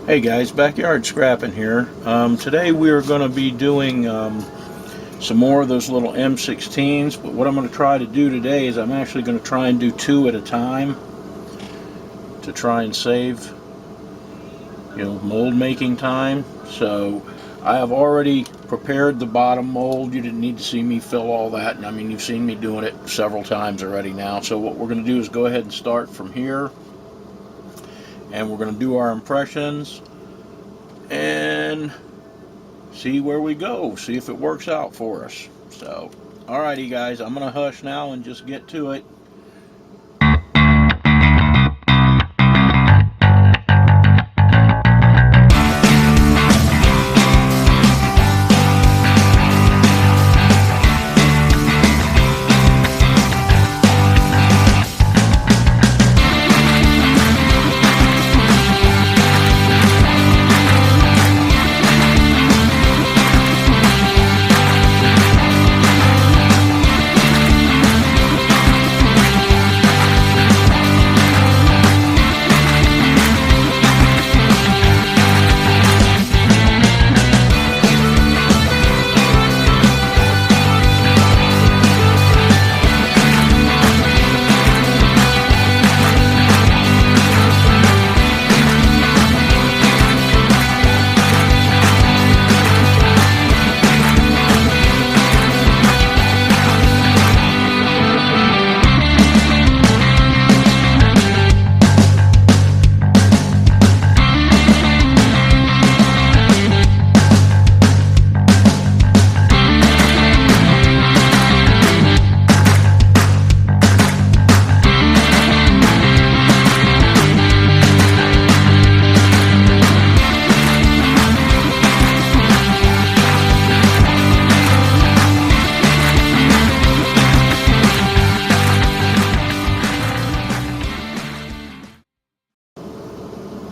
Hey guys, backyard scrapping here. Today we are going to be doing some more of those little M-16's, but what I'm going to try to do today is I'm actually going to try and do two at a time to try and save, mold making time. So I have already prepared the bottom mold. You didn't need to see me fill all that, and I mean, you've seen me doing it several times already now. So what we're going to do is go ahead and start from here, and we're going to do our impressions and see where we go, see if it works out for us. So, alrighty guys, I'm gonna hush now and just get to it.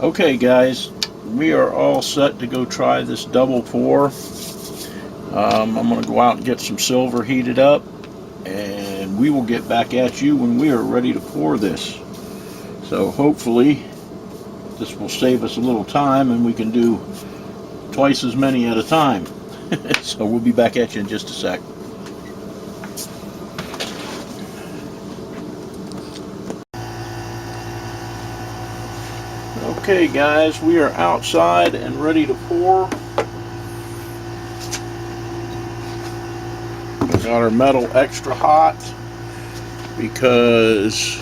Okay guys, we are all set to go try this double pour. I'm going to go out and get some silver heated up, and we will get back at you when we are ready to pour this. So hopefully this will save us a little time and we can do twice as many at a time. So we'll be back at you in just a sec. Okay guys, we are outside and ready to pour. We got our metal extra hot because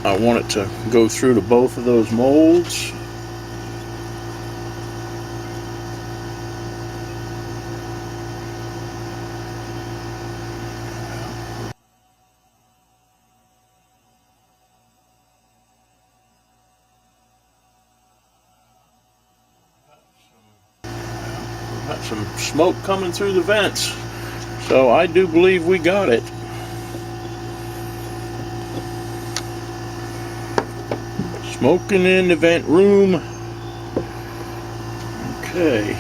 I want it to go through to both of those molds. Got some smoke coming through the vents, so I do believe we got it. Smoking in the vent room. Okay,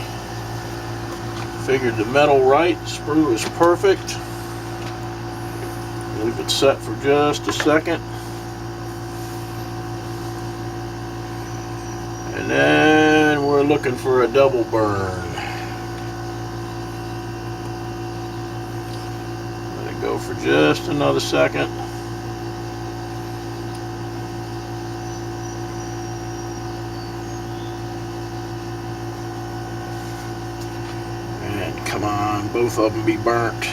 figured the metal right, sprue is perfect. Leave it set for just a second, and then we're looking for a double burn. Go for just another second. And come on, both of them be burnt.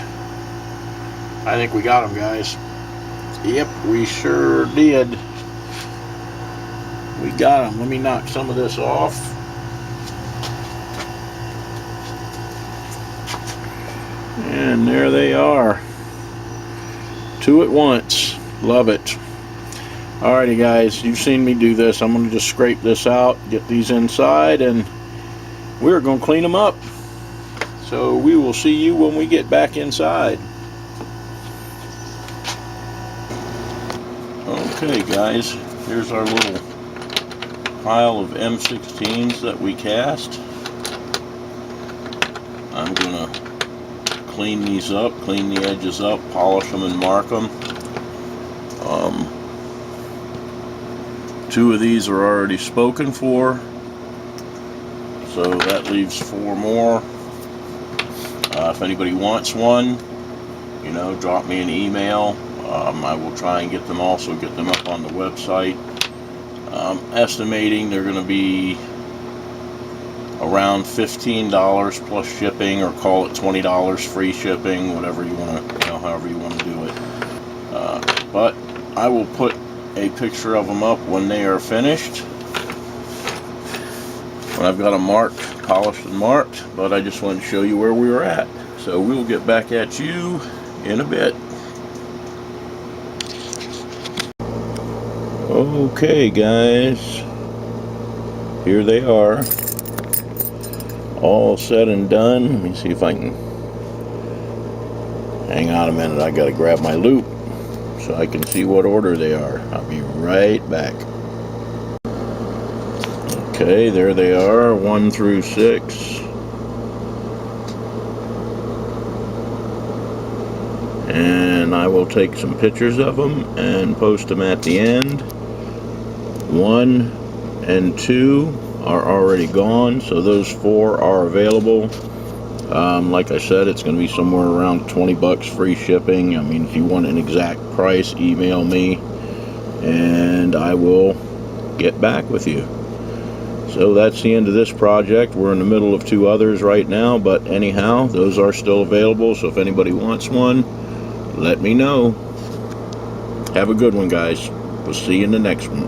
I think we got them, guys. Yep, we sure did. We got them. Let me knock some of this off. And there they are. Two at once. Love it. Alrighty guys, you've seen me do this. I'm going to just scrape this out, get these inside, and we're going to clean them up. So we will see you when we get back inside. Okay guys, here's our little pile of M-16's that we cast. I'm going to clean these up, clean the edges up, polish them and mark them. 2 of these are already spoken for, so that leaves 4 more. If anybody wants one, you know, drop me an email. I will try and get them up on the website. Estimating they're going to be around $15 plus shipping, or call it $20 free shipping, whatever you want to, you know, however you want to do it. But I will put a picture of them up when they are finished, when I've got them marked, polished and marked. But I just wanted to show you where we were at. So we'll get back at you in a bit. Okay guys, here they are, all said and done. Let me see if I can, hang on a minute, I gotta grab my loop so I can see what order they are. I'll be right back. Okay, there they are, 1 through 6. And I will take some pictures of them and post them at the end. 1 and 2 are already gone, so those 4 are available. Like I said, it's going to be somewhere around $20 free shipping. I mean, if you want an exact price, email me and I will get back with you. So that's the end of this project. We're in the middle of 2 others right now, but anyhow, those are still available, so if anybody wants one, let me know. Have a good one, guys. We'll see you in the next one.